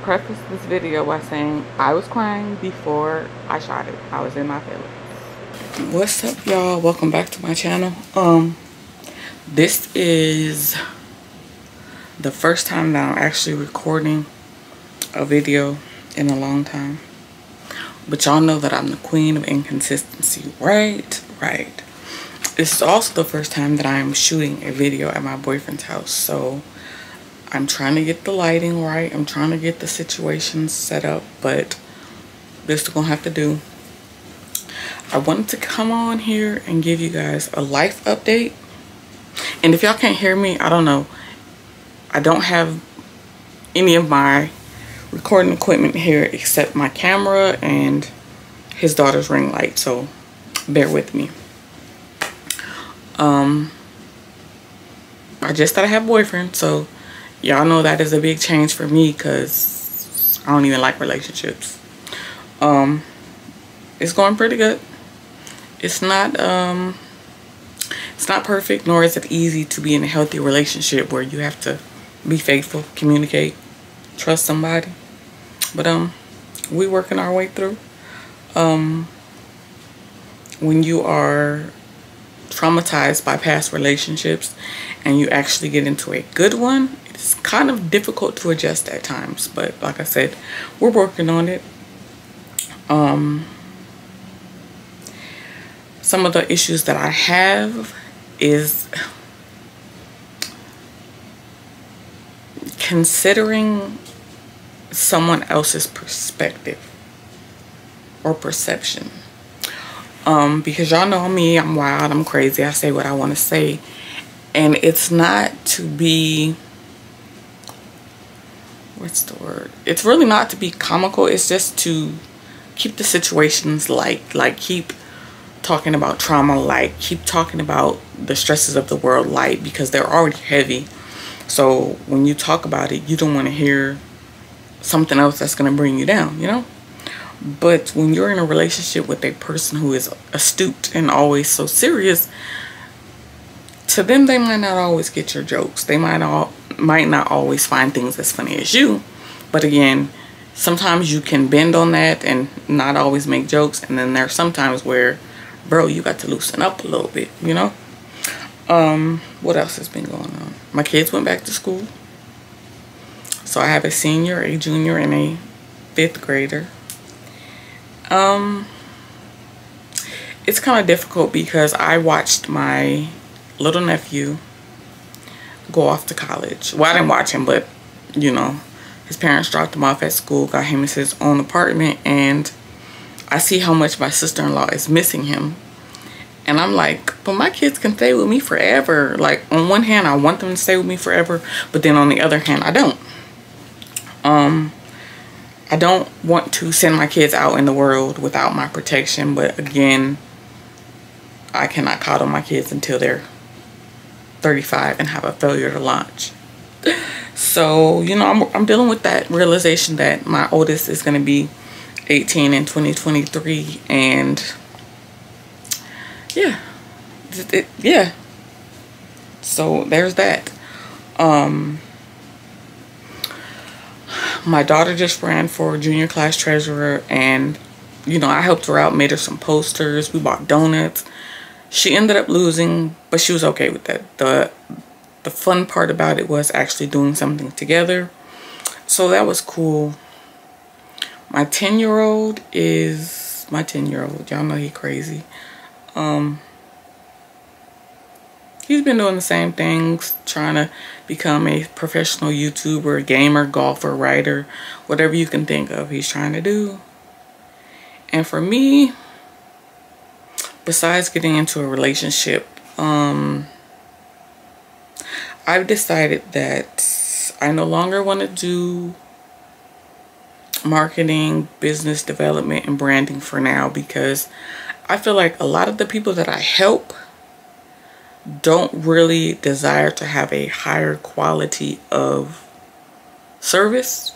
preface this video by saying I was crying before I shot it. I was in my feelings. What's up, y'all? Welcome back to my channel. This is the first time that I'm actually recording a video in a long time. But y'all know that I'm the queen of inconsistency, right? Right. This is also the first time that I'm shooting a video at my boyfriend's house. So I'm trying to get the lighting right. I'm trying to get the situation set up, but this is gonna have to do. I wanted to come on here and give you guys a life update. And if y'all can't hear me, I don't know. I don't have any of my recording equipment here except my camera and his daughter's ring light, so bear with me. I just thought I have a boyfriend, so y'all know that is a big change for me because I don't even like relationships. It's going pretty good. It's not perfect, nor is it easy to be in a healthy relationship where you have to be faithful, communicate, trust somebody. But we working our way through. When you are traumatized by past relationships and you actually get into a good one, it's kind of difficult to adjust at times, but like I said, we're working on it. Some of the issues that I have is considering someone else's perspective or perception. Because y'all know me, I'm wild, I'm crazy, I say what I want to say. And it's not to be, what's the word? It's really not to be comical. It's just to keep the situations light. Like, keep talking about trauma light. Keep talking about the stresses of the world light, because they're already heavy. So when you talk about it, you don't want to hear something else that's going to bring you down, you know? But when you're in a relationship with a person who is astute and always so serious, to them, they might not always get your jokes. They might not always find things as funny as you. But again, sometimes you can bend on that and not always make jokes. And then there's sometimes where, bro, you got to loosen up a little bit, you know? What else has been going on? My kids went back to school. So I have a senior, a junior, and a 5th grader. It's kind of difficult because I watched my little nephew go off to college. Well, I didn't watch him, but you know, his parents dropped him off at school, got him his own apartment, and I see how much my sister-in-law is missing him. And I'm like, but my kids can stay with me forever. Like, on one hand, I want them to stay with me forever, but then on the other hand, I don't. I don't want to send my kids out in the world without my protection, but again, I cannot coddle my kids until they're 35 and have a failure to launch. So, you know, I'm dealing with that realization that my oldest is going to be 18 in 2023, and yeah, yeah. So there's that. My daughter just ran for junior class treasurer, and you know, I helped her out, made her some posters, we bought donuts. She ended up losing, but she was okay with that. The fun part about it was actually doing something together, so that was cool. My 10-year-old is my 10-year-old. Y'all know he crazy. He's been doing the same things, trying to become a professional YouTuber, gamer, golfer, writer, whatever you can think of, he's trying to do. And for me, besides getting into a relationship, I've decided that I no longer want to do marketing, business development, and branding for now, because I feel like a lot of the people that I help don't really desire to have a higher quality of service,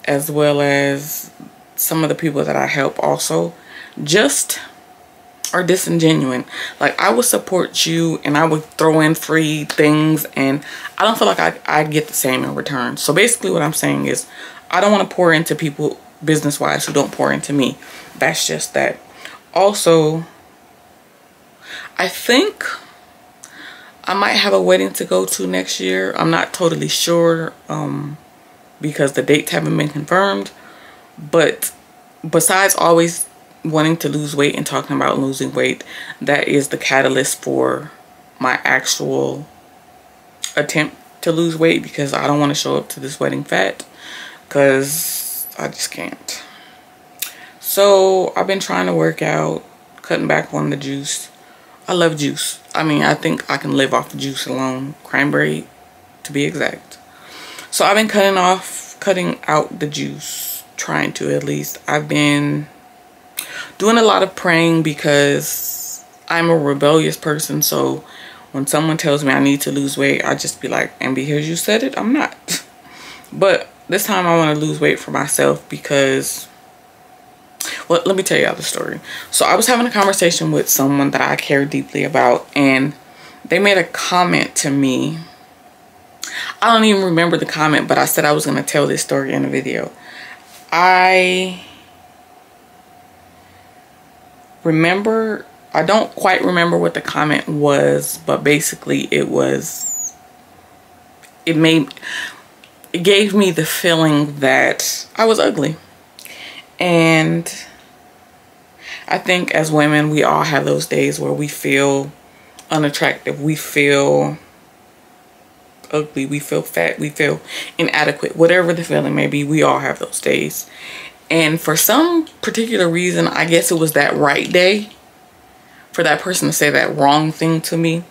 as well as some of the people that I help also just are disingenuous. Like, I would support you and I would throw in free things, and I don't feel like I get the same in return. So basically what I'm saying is, I don't want to pour into people business-wise who don't pour into me. That's just that. Also, I think I might have a wedding to go to next year. I'm not totally sure because the dates haven't been confirmed. But besides always wanting to lose weight and talking about losing weight, that is the catalyst for my actual attempt to lose weight, because I don't want to show up to this wedding fat, because I just can't. So I've been trying to work out, cutting back on the juice. I love juice. I mean, I think I can live off the juice alone. Cranberry, to be exact. So I've been cutting out the juice, trying to at least. I've been doing a lot of praying because I'm a rebellious person. So when someone tells me I need to lose weight, I just be like, and because you said it, I'm not. But this time I want to lose weight for myself because, well, let me tell y'all the story. So I was having a conversation with someone that I care deeply about, and they made a comment to me. I don't even remember the comment, but I said I was going to tell this story in a video. I don't quite remember what the comment was, but basically it gave me the feeling that I was ugly. And I think as women, we all have those days where we feel unattractive, we feel ugly, we feel fat, we feel inadequate, whatever the feeling may be. We all have those days. And for some particular reason, I guess it was that right day for that person to say that wrong thing to me.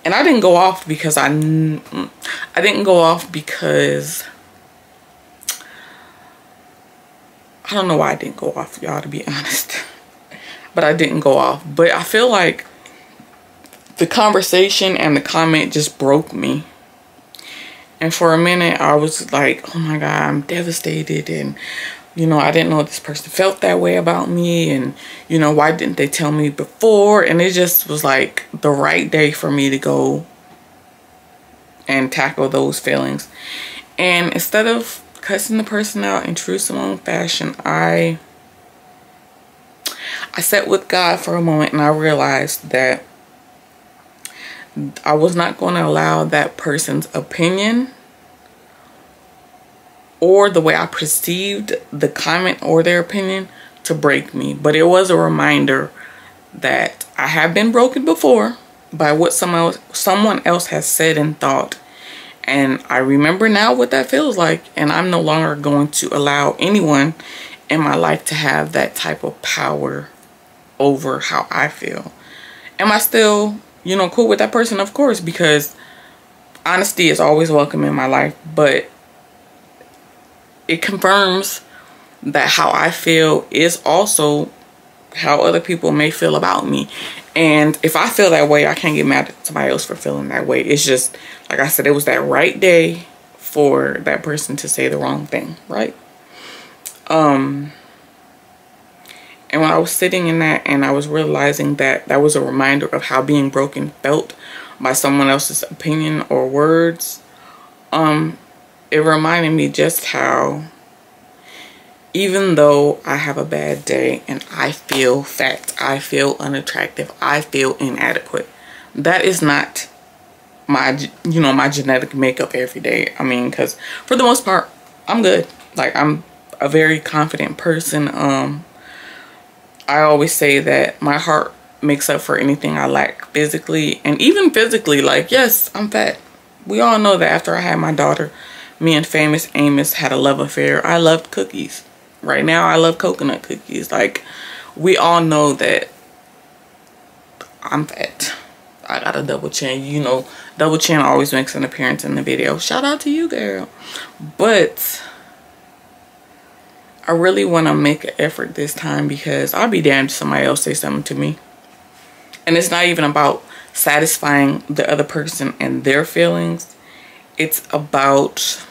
And I didn't go off because I didn't go off because I don't know why I didn't go off, y'all, to be honest. But I didn't go off. But I feel like the conversation and the comment just broke me. And for a minute, I was like, oh my God, I'm devastated. And, you know, I didn't know this person felt that way about me. And, you know, why didn't they tell me before? And it just was like the right day for me to go and tackle those feelings. And instead of cussing the person out in true Simone fashion, I sat with God for a moment, and I realized that I was not going to allow that person's opinion or the way I perceived the comment or their opinion to break me. But it was a reminder that I have been broken before by what someone else has said and thought. And I remember now what that feels like. And I'm no longer going to allow anyone in my life to have that type of power over how I feel. Am I still, you know, cool with that person? Of course, because honesty is always welcome in my life. But it confirms that how I feel is also how other people may feel about me. And if I feel that way, I can't get mad at somebody else for feeling that way. It's just, like I said, it was that right day for that person to say the wrong thing, right? And when I was sitting in that and I was realizing that that was a reminder of how being broken felt by someone else's opinion or words, it reminded me just how, even though I have a bad day and I feel fat, I feel unattractive, I feel inadequate, that is not my, you know, my genetic makeup every day. I mean, because for the most part, I'm good. Like, I'm a very confident person. I always say that my heart makes up for anything I lack physically. And even physically, like, yes, I'm fat. We all know that after I had my daughter, me and Famous Amos had a love affair. I loved cookies. Right now, I love coconut cookies. Like, we all know that I'm fat. I got a double chin. You know, double chin always makes an appearance in the video. Shout out to you, girl. But I really want to make an effort this time, because I'll be damned if somebody else say something to me. And it's not even about satisfying the other person and their feelings. It's about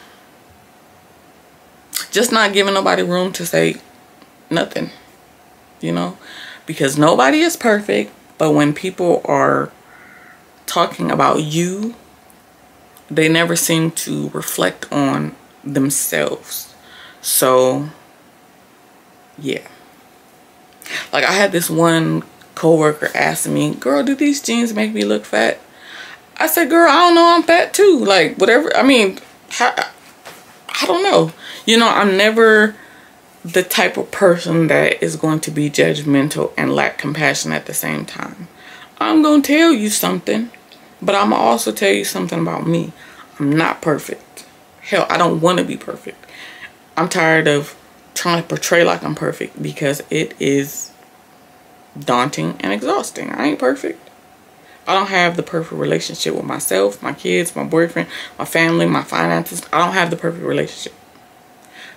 just not giving nobody room to say nothing, you know, because nobody is perfect. But when people are talking about you, they never seem to reflect on themselves. So yeah, like I had this one coworker asking me, girl, do these jeans make me look fat? I said, girl, I don't know, I'm fat too. Like, whatever. I mean, I don't know. You know, I'm never the type of person that is going to be judgmental and lack compassion at the same time. I'm going to tell you something, but I'm going to also tell you something about me. I'm not perfect. Hell, I don't want to be perfect. I'm tired of trying to portray like I'm perfect because it is daunting and exhausting. I ain't perfect. I don't have the perfect relationship with myself, my kids, my boyfriend, my family, my finances. I don't have the perfect relationship.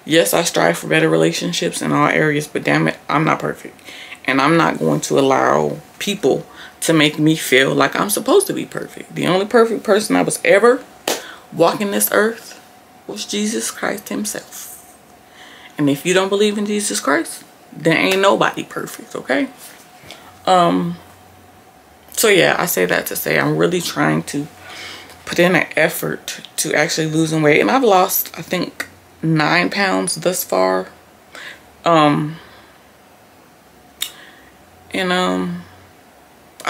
Yes, I strive for better relationships in all areas, but damn it, I'm not perfect. And I'm not going to allow people to make me feel like I'm supposed to be perfect. The only perfect person I was ever walking this earth was Jesus Christ himself. And if you don't believe in Jesus Christ, then ain't nobody perfect, okay? So yeah, I say that to say I'm really trying to put in an effort to actually losing weight. And I've lost, I think, 9 pounds thus far. I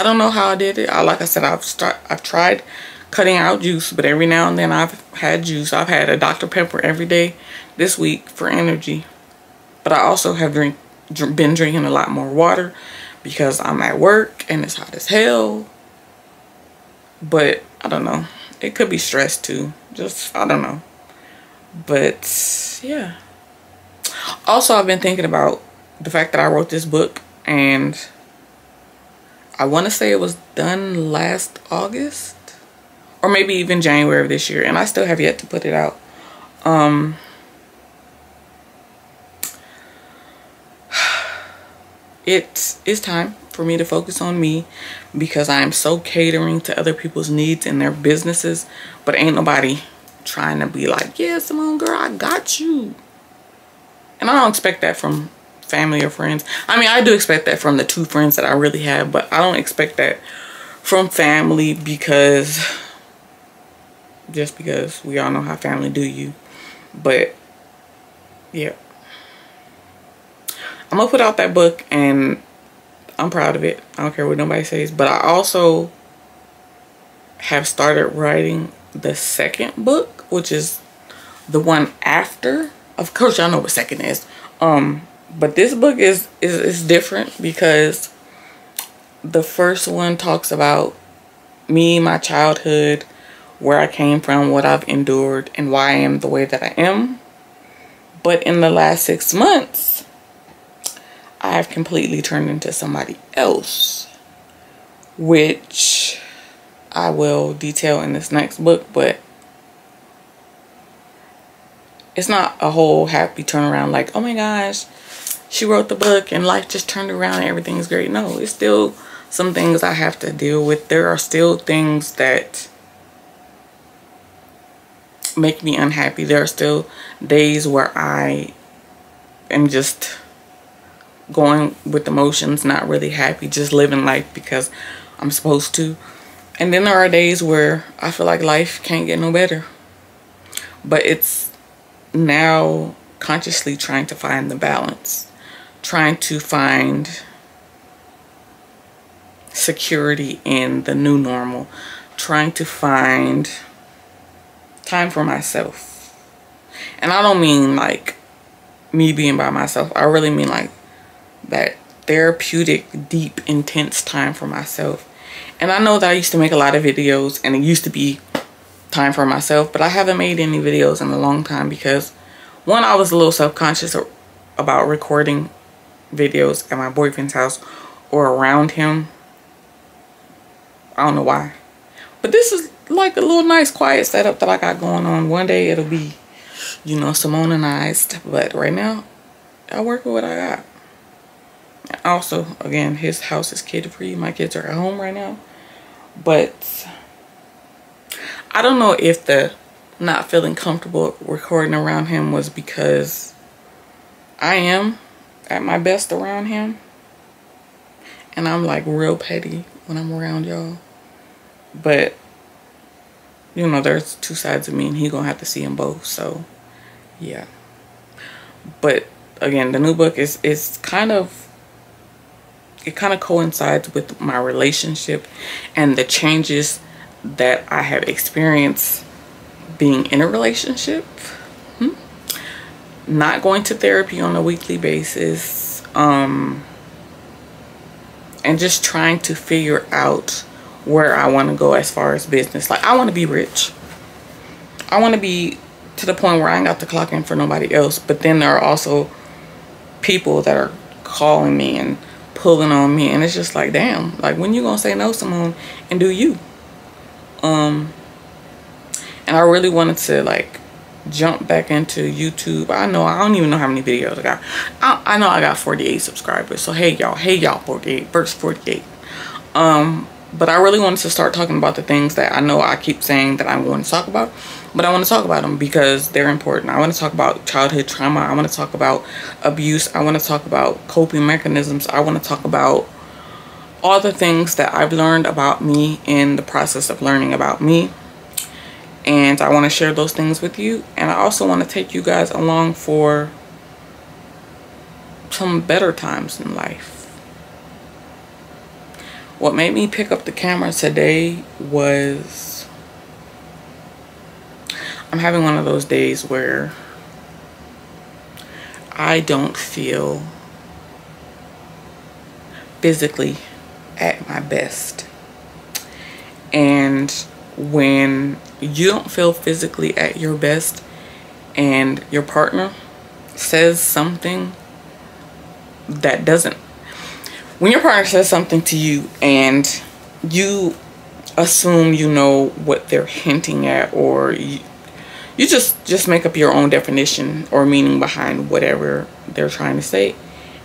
don't know how I did it. Like I said, I've tried cutting out juice, but every now and then I've had juice. I've had a Dr. Pepper every day this week for energy. But I also have been drinking a lot more water because I'm at work and it's hot as hell. But I don't know. It could be stress too. Just, I don't know. But yeah. Also, I've been thinking about the fact that I wrote this book, and I want to say it was done last August or maybe even January of this year, and I still have yet to put it out. It is time for me to focus on me because I am so catering to other people's needs and their businesses, but ain't nobody trying to be like, yeah, Simone, girl, I got you. And I don't expect that from family or friends. I mean, I do expect that from the 2 friends that I really have, but I don't expect that from family because just because we all know how family do you. But yeah, I'm gonna put out that book and I'm proud of it. I don't care what nobody says. But I also have started writing the second book, which is the one after. Of course, y'all know what second is. But this book is different because the first one talks about me, my childhood, where I came from, what I've endured, and why I am the way that I am. But in the last 6 months, I have completely turned into somebody else, which I will detail in this next book. But it's not a whole happy turnaround like, oh my gosh, she wrote the book and life just turned around and everything's great. No, it's still some things I have to deal with. There are still things that make me unhappy. There are still days where I am just going with emotions, not really happy, just living life because I'm supposed to. And then there are days where I feel like life can't get no better. But it's now consciously trying to find the balance, trying to find security in the new normal, trying to find time for myself. And I don't mean like me being by myself. I really mean like that therapeutic, deep, intense time for myself. And I know that I used to make a lot of videos and it used to be time for myself, but I haven't made any videos in a long time because one, I was a little self-conscious about recording videos at my boyfriend's house or around him. I don't know why, but this is like a little nice quiet setup that I got going on. One day it'll be, you know, Simoneized, but right now I work with what I got. Also, again, his house is kid-free. My kids are at home right now. But I don't know if the not feeling comfortable recording around him was because I am at my best around him. And I'm like real petty when I'm around y'all. But, you know, there's 2 sides of me and he gonna have to see them both. So, yeah. But again, the new book is kind of, it kind of coincides with my relationship and the changes that I have experienced being in a relationship. Not going to therapy on a weekly basis, and just trying to figure out where I want to go as far as business. Like, I want to be rich. I want to be to the point where I ain't got to clock in for nobody else. But then there are also people that are calling me and pulling on me, and it's just like, damn, like, when you gonna say no, Simone, and do you? And I really wanted to like jump back into YouTube. I don't even know how many videos I got. I know I got 48 subscribers. So hey y'all, 48 verse 48. But I really wanted to start talking about the things that I know I keep saying that I want to talk about, but I want to talk about them because they're important. I want to talk about childhood trauma. I want to talk about abuse. I want to talk about coping mechanisms. I want to talk about all the things that I've learned about me in the process of learning about me. And I want to share those things with you. And I also want to take you guys along for some better times in life. What made me pick up the camera today was I'm having one of those days where I don't feel physically at my best. And when you don't feel physically at your best and your partner says something that doesn't, when your partner says something to you and you assume you know what they're hinting at, or you just make up your own definition or meaning behind whatever they're trying to say,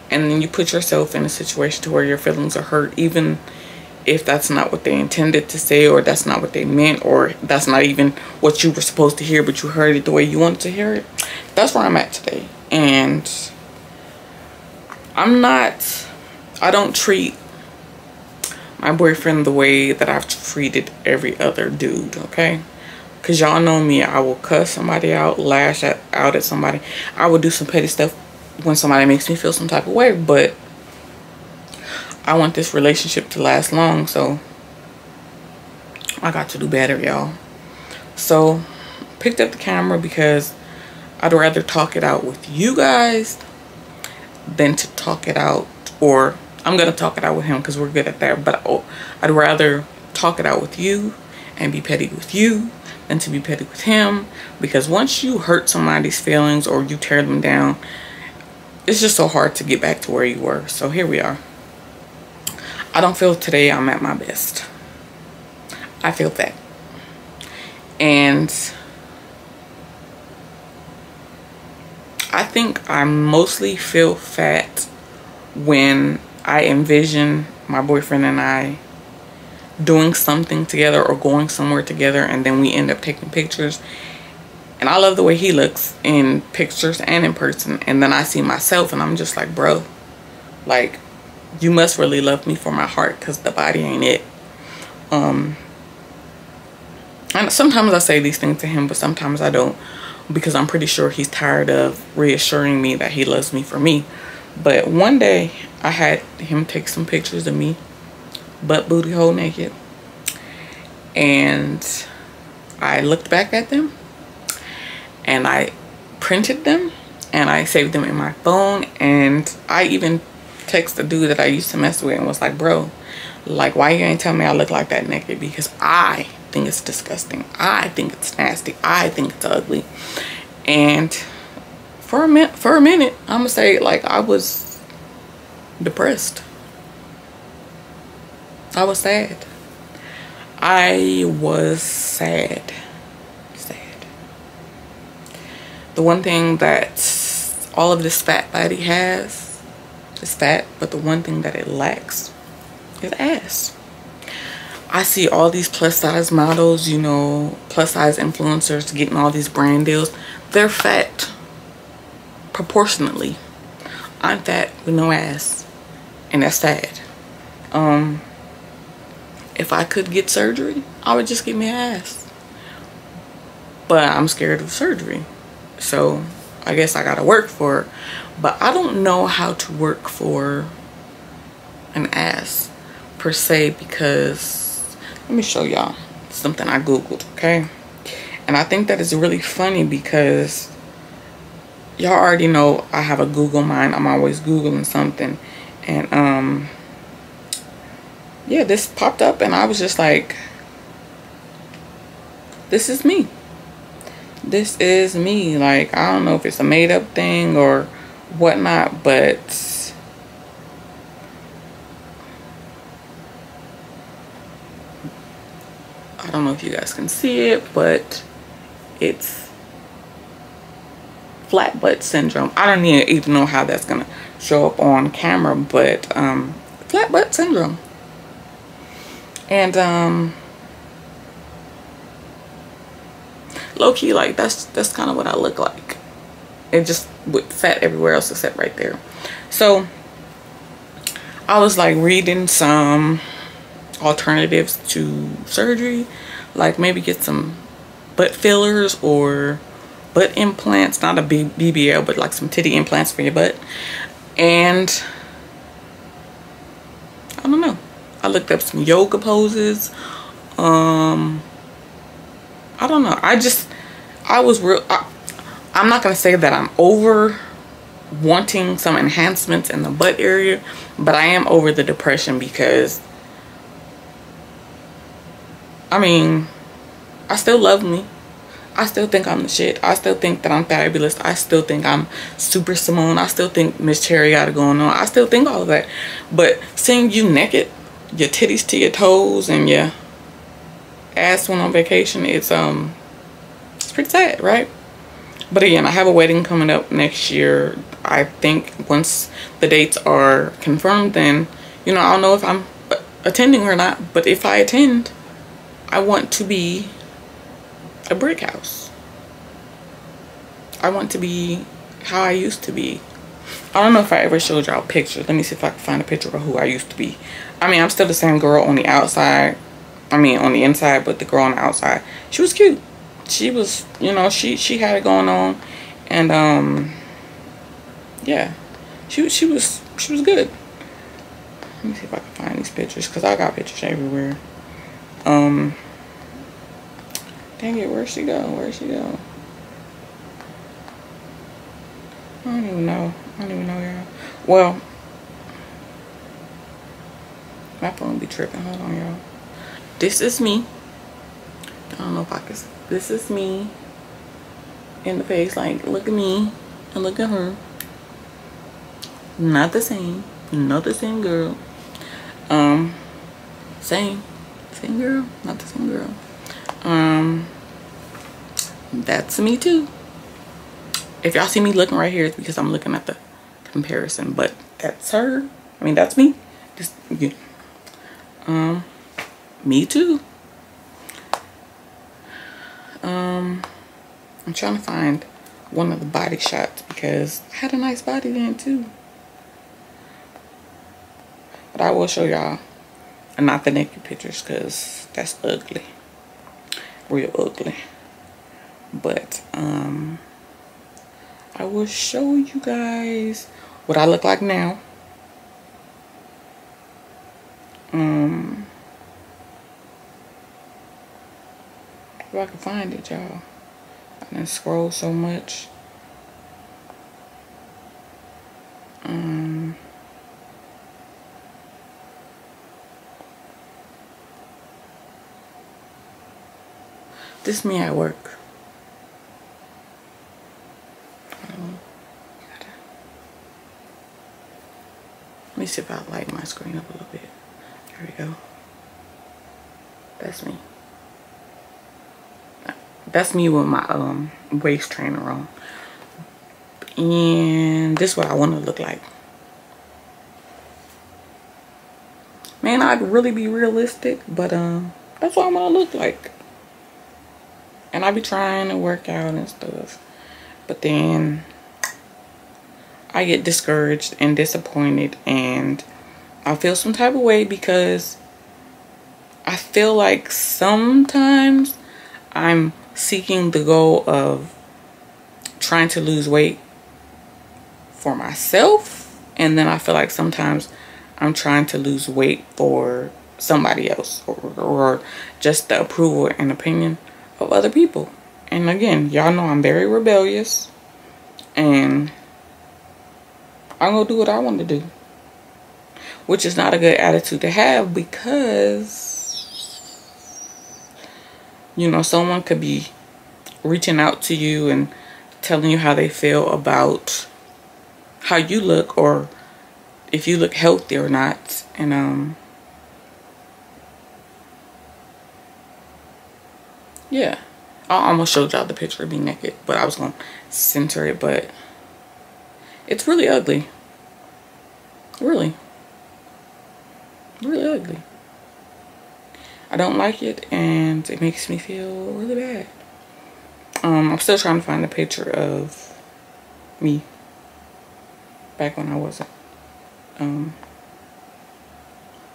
and then you put yourself in a situation to where your feelings are hurt, even if that's not what they intended to say, or that's not what they meant, or that's not even what you were supposed to hear, but you heard it the way you wanted to hear it. That's where I'm at today. And I don't treat my boyfriend the way that I've treated every other dude, okay? Because y'all know me, I will cuss somebody out, lash out at somebody. I will do some petty stuff when somebody makes me feel some type of way, but I want this relationship to last long, so I got to do better, y'all. So picked up the camera because I'd rather talk it out with you guys than to talk it out, or I'm gonna talk it out with him because we're good at that, but I'd rather talk it out with you and be petty with you than to be petty with him, because once you hurt somebody's feelings or you tear them down, it's just so hard to get back to where you were. So here we are. I don't feel today I'm at my best. I feel that. And I think I mostly feel fat when I envision my boyfriend and I doing something together or going somewhere together, and then we end up taking pictures. And I love the way he looks in pictures and in person. And then I see myself and I'm just like, bro, like, you must really love me for my heart, because the body ain't it. And sometimes I say these things to him, but sometimes I don't, because I'm pretty sure he's tired of reassuring me that he loves me for me. But one day I had him take some pictures of me butt booty hole naked, and I looked back at them and I printed them and I saved them in my phone. And I even text the dude that I used to mess with and was like, bro, like, why you ain't tell me I look like that naked? Because I think it's disgusting. I think it's nasty. I think it's ugly. And for a minute, I'm gonna say, like, I was depressed. I was sad. I was sad. The one thing that all of this fat body has is fat, but the one thing that it lacks is ass. I see all these plus size models, you know, plus size influencers getting all these brand deals. They're fat proportionately. I'm fat with no ass, and that's sad. If I could get surgery, I would just get me an ass. But I'm scared of surgery. So I guess I gotta work for. But I don't know how to work for an ass per se, because let me show y'all something I googled, okay? And I think that is really funny because y'all already know I have a Google mind. I'm always googling something, and yeah, this popped up and I was just like, this is me. This is me. Like, I don't know if it's a made-up thing or whatnot, but I don't know if you guys can see it, but it's flat butt syndrome. I don't even know how that's gonna show up on camera, but flat butt syndrome. And low-key, like, that's kind of what I look like. It just with fat everywhere else except right there. So I was like reading some alternatives to surgery, like maybe get some butt fillers or butt implants, not a BBL, but like some titty implants for your butt. And I don't know, I looked up some yoga poses. I don't know, I'm not gonna say that I'm over wanting some enhancements in the butt area, but I am over the depression because, I mean, I still love me. I still think I'm the shit. I still think that I'm fabulous. I still think I'm super Simone. I still think Miss Cherry got it going on. I still think all of that. But seeing you naked, your titties to your toes and your ass went on vacation, it's pretty sad, right? But again, I have a wedding coming up next year. I think once the dates are confirmed, then, you know, I don't know if I'm attending or not. But if I attend, I want to be a brick house. I want to be how I used to be. I don't know if I ever showed y'all pictures. Let me see if I can find a picture of who I used to be. I mean, I'm still the same girl on the outside. I mean, on the inside, but the girl on the outside, she was cute. She was, you know, she had it going on, and yeah, she was good. Let me see if I can find these pictures, because I got pictures everywhere. Dang it, where'd she go? Where'd she go? I don't even know, y'all. Well, my phone be tripping. Hold on, y'all. This is me. I don't know if I can. This is me in the face. Like, look at me and look at her. Not the same. Not the same girl. Same girl. Not the same girl. That's me too. If y'all see me looking right here, it's because I'm looking at the comparison. But that's her. I mean, that's me. Just, yeah. Me too. I'm trying to find one of the body shots because I had a nice body then too. But I will show y'all, and not the naked pictures, because that's ugly. Real ugly. But I will show you guys what I look like now. If I can find it, y'all. I didn't scroll so much. This is me at work. Let me see if I light my screen up a little bit. There we go. That's me. That's me with my waist trainer on. And this is what I want to look like. Man, I'd really be realistic, but that's what I'm gonna look like. And I be trying to work out and stuff, but then I get discouraged and disappointed, and I feel some type of way because I feel like sometimes I'm seeking the goal of trying to lose weight for myself, and then I feel like sometimes I'm trying to lose weight for somebody else, or just the approval and opinion of other people. And again, y'all know I'm very rebellious, and I'm gonna do what I want to do, which is not a good attitude to have, because, you know, someone could be reaching out to you and telling you how they feel about how you look, or if you look healthy or not. And yeah, I almost showed y'all the picture of me naked, but I was gonna censor it. But it's really ugly, really ugly. I don't like it, and it makes me feel really bad. I'm still trying to find a picture of me back when I wasn't.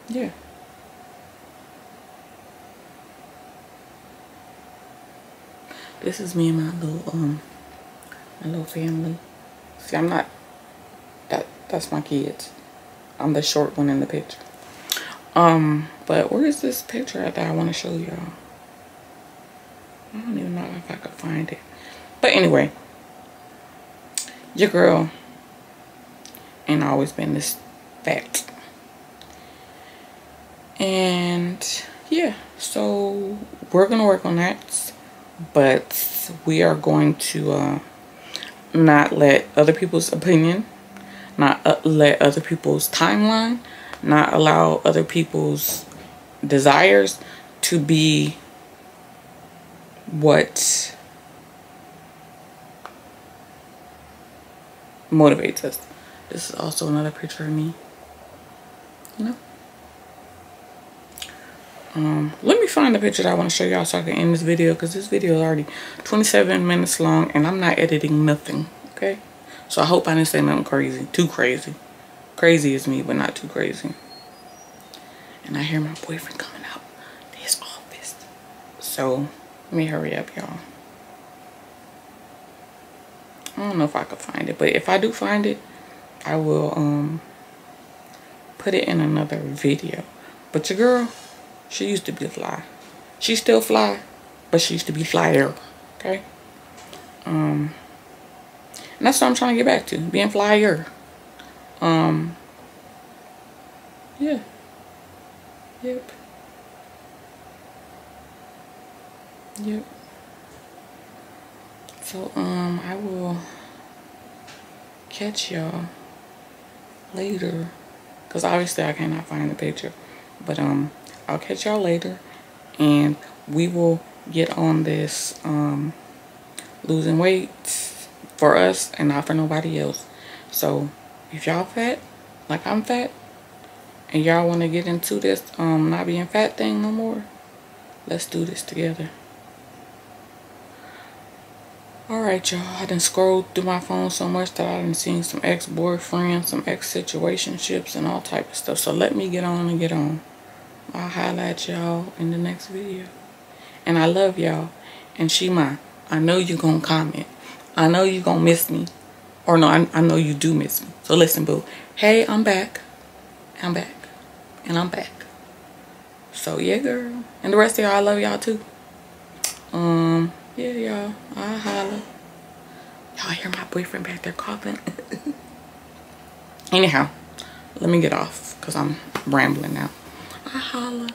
Yeah. This is me and my little family. See, I'm not, that's my kids. I'm the short one in the picture. But where is this picture at that I want to show y'all? I don't even know if I could find it. But anyway, your girl ain't always been this fat. And yeah, so we're gonna work on that, but we are going to not let other people's opinion, not let other people's timeline, not allow other people's desires to be what motivates us. This is also another picture of me, you know. Let me find the picture that I want to show y'all so I can end this video, because this video is already 27 minutes long and I'm not editing nothing, okay? So I hope I didn't say nothing crazy, too crazy. Crazy is me, but not too crazy. And I hear my boyfriend coming out his office. So let me hurry up, y'all. I don't know if I could find it, but if I do find it, I will put it in another video. But your girl, she used to be fly. She's still fly, but she used to be flyer. Okay? And that's what I'm trying to get back to. Being flyer. Yeah. Yep. So, I will catch y'all later. Because obviously I cannot find the picture. But, I'll catch y'all later, and we will get on this losing weight for us and not for nobody else. So if y'all fat like I'm fat, and y'all want to get into this not being fat thing no more, let's do this together. Alright, y'all, I done scrolled through my phone so much that I done seen some ex-boyfriends, some ex-situationships, and all type of stuff. So let me get on and get on. I'll highlight y'all in the next video. And I love y'all. And Shima, I know you're gonna comment. I know you're gonna miss me. Or no, I know you do miss me. So listen, boo. Hey, I'm back. I'm back. And I'm back. So yeah, girl. And the rest of y'all, I love y'all too. Yeah, y'all. I'll holla. Y'all hear my boyfriend back there coughing? Anyhow, let me get off, because I'm rambling now. I holla.